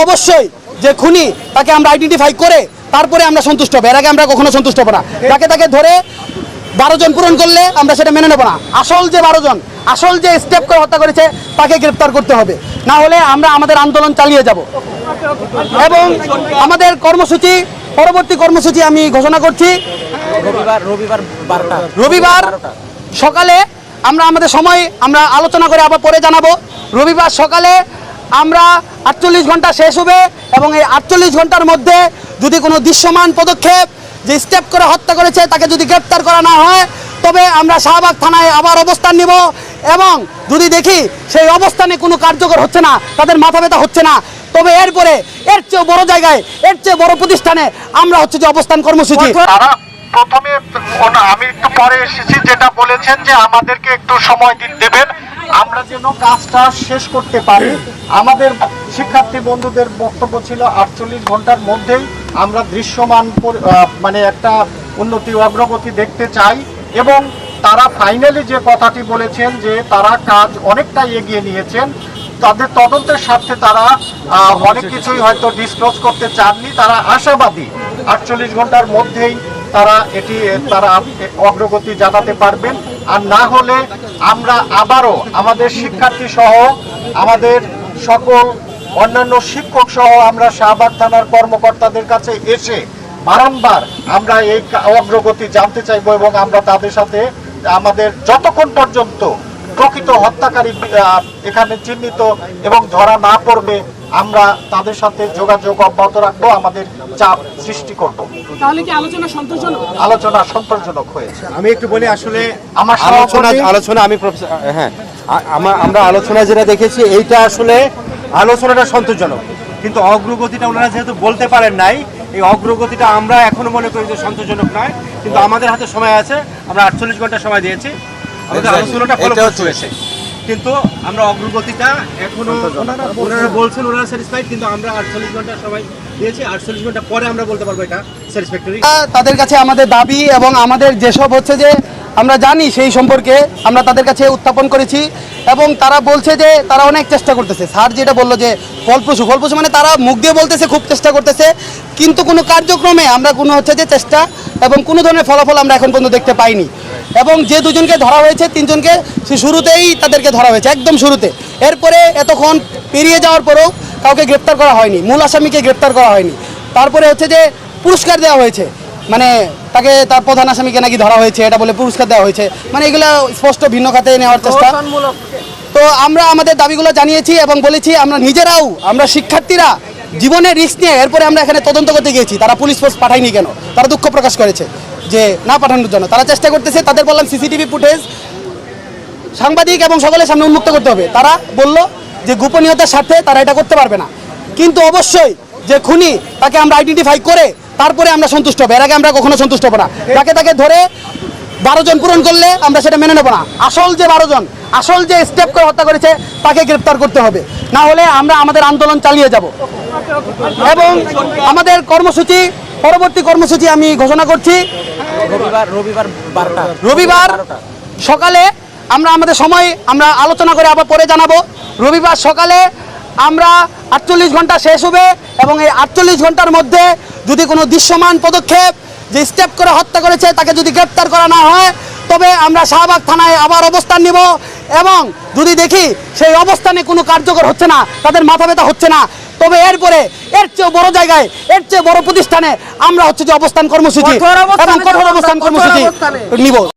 অবশ্যই যে খুনি তাকে আমরা আইডেন্টিফাই করে তারপরে আমরা সন্তুষ্ট হব। এর আগে আমরা কখনো সন্তুষ্ট হব না। তাকে ধরে 12 জন পূরণ করলে আমরা সেটা মেনে নেব না। আসল যে 12 জন আসল যে স্টেপ করে হত্যা করেছে তাকে গ্রেফতার করতে হবে, না হলে আমরা আমাদের আন্দোলন চালিয়ে যাব। এবং আমাদের কর্মসূচি, পরবর্তী কর্মসূচি আমি ঘোষণা করছি রবিবার সকালে। আমরা আমাদের সময় আমরা আলোচনা করে আবার পরে জানাবো। রবিবার সকালে আমরা 48 ঘন্টা শেষ হবে এবং এই 48 ঘন্টার মধ্যে যদি কোনো দৃশ্যমান পদক্ষেপ, যে স্টেপ করে হত্যা করেছে তাকে যদি গ্রেপ্তার করা না হয়, তবে আমরা শাহবাগ থানায় আবার অবস্থান নিব। এবং যদি দেখি সেই অবস্থানে কোনো কার্যকর হচ্ছে না, তাদের মাথা ব্যথা হচ্ছে না, তবে এরপরে এর চেয়ে বড় জায়গায়, এর চেয়ে বড় প্রতিষ্ঠানে আমরা যে অবস্থান কর্মসূচি। প্রথমে আমি একটু পরে এসেছি, যেটা বলেছেন যে আমাদেরকে একটু সময় দেবেন, আমরা যেন কাজটা শেষ করতে পারি। আমাদের শিক্ষার্থী বন্ধুদের বক্তব্য ছিল 48 ঘন্টার মধ্যেই আমরা দৃশ্যমান মানে একটা উন্নতি অগ্রগতি দেখতে চাই। এবং তারা ফাইনালি যে কথাটি বলেছেন যে তারা কাজ অনেকটাই এগিয়ে নিয়েছেন, তাদের তদন্তের স্বার্থে তারা অনেক কিছুই হয়তো ডিসক্লোজ করতে চাননি। তারা আশাবাদী 48 ঘন্টার মধ্যেই তারা অগ্রগতি জানাতে পারবেন। আর না হলে আমরা আবারও আমাদের শিক্ষার্থী সহ আমাদের সকল অন্যান্য শিক্ষক সহ আমরা শাহবাগ থানার কর্মকর্তাদের কাছে এসে বারংবার আমরা এই অগ্রগতি জানতে চাইব এবং আমরা তাদের সাথে আমাদের যতক্ষণ পর্যন্ত প্রকৃত হত্যাকারী এখানে চিহ্নিত এবং ধরা না পড়বে আমরা তাদের সাথে যোগাযোগ অব্যাহত রাখবো, আমাদের চাপ সৃষ্টি করব। তাহলে কি আলোচনা সন্তোষজনক হয়েছে? আমি একটু বলি, আসলে আমার আলোচনা আমি আমরা আলোচনা যেটা দেখেছি এইটা আসলে আলোচনাটা সন্তোষজনক, কিন্তু অগ্রগতিটা ওনারা যেহেতু বলতে পারেন নাই, এই অগ্রগতিটা আমরা এখনো মনে করি যে সন্তোষজনক নয়। কিন্তু আমাদের হাতে সময় আছে, আমরা 48 ঘন্টা সময় দিয়েছি, আমাদের আলোচনাটা ফলপ্রসূ হয়েছে, কিন্তু আমরা অগ্রগতিটা এখনো ওনারা বলছেন ওনারা স্যাটিসফাইড, কিন্তু আমরা 48 ঘন্টা সময় দিয়েছি। 48 ঘন্টা পরে আমরা বলতে পারবো এটা স্যাটিসফ্যাক্টরি। তাদের কাছে আমাদের দাবি এবং আমাদের যেসব যে আমরা জানি সেই সম্পর্কে আমরা তাদের কাছে উত্থাপন করেছি এবং তারা বলছে যে তারা অনেক চেষ্টা করতেছে। স্যার যেটা বললো যে ফলপ্রসূ মানে তারা মুখ দিয়ে বলতেছে খুব চেষ্টা করতেছে, কিন্তু কোনো কার্যক্রমে আমরা কোনো যে চেষ্টা এবং কোনো ধরনের ফলাফল আমরা এখন পর্যন্ত দেখতে পাইনি। এবং যে দুজনকে ধরা হয়েছে, 3 জনকে শুরুতেই তাদেরকে ধরা হয়েছে, একদম শুরুতে। এরপরে এতক্ষণ পেরিয়ে যাওয়ার পরেও কাউকে গ্রেপ্তার করা হয়নি, মূল আসামিকে গ্রেপ্তার করা হয়নি। তারপরে যে পুরস্কার দেওয়া হয়েছে, মানে তাকে তার প্রধান আসামিকে নাকি ধরা হয়েছে, এটা বলে পুরস্কার দেওয়া হয়েছে, মানে এগুলো স্পষ্ট ভিন্ন খাতে নেওয়ার চেষ্টা। তো আমরা আমাদের দাবিগুলো জানিয়েছি এবং বলেছি আমরা নিজেরাও, আমরা শিক্ষার্থীরা জীবনের রিস্ক নিয়ে এরপরে আমরা এখানে তদন্ত করতে গিয়েছি। তারা পুলিশ ফোর্স পাঠায়নি কেন, তারা দুঃখ প্রকাশ করেছে যে না পাঠানোর জন্য। তারা চেষ্টা করতেছে, তাদের বললাম সিসিটিভি ফুটেজ সাংবাদিক এবং সকলের সামনে উন্মুক্ত করতে হবে। তারা বলল যে গোপনীয়তার স্বার্থে তারা এটা করতে পারবে না। কিন্তু অবশ্যই যে খুনি তাকে আমরা আইডেন্টিফাই করে তারপরে আমরা সন্তুষ্ট হব। এর আগে আমরা কখনো সন্তুষ্ট হব না। তাকে ধরে 12 জন পূরণ করলে আমরা সেটা মেনে নেব না। আসল যে 12 জন আসল যে স্টেপ করে হত্যা করেছে তাকে গ্রেফতার করতে হবে, না হলে আমরা আমাদের আন্দোলন চালিয়ে যাব। এবং আমাদের কর্মসূচি, পরবর্তী কর্মসূচি আমি ঘোষণা করছি রবিবার সকালে। আমরা আমাদের সময় আমরা আলোচনা করে আবার পরে জানাবো। রবিবার সকালে আমরা 48 ঘন্টা শেষ হবে এবং এই 48 ঘন্টার মধ্যে যদি কোনো দৃশ্যমান পদক্ষেপ, যে স্টেপ করে হত্যা করেছে তাকে যদি গ্রেপ্তার করা না হয়, তবে আমরা শাহবাগ থানায় আবার অবস্থান নিব। এবং যদি দেখি সেই অবস্থানে কোনো কার্যকর হচ্ছে না, তাদের মাথা ব্যথা হচ্ছে না, তবে এরপরে এর চেয়ে বড় জায়গায়, এর চেয়ে বড় প্রতিষ্ঠানে আমরা যে অবস্থান কর্মসূচি এবং কঠোর অবস্থান কর্মসূচি নিব।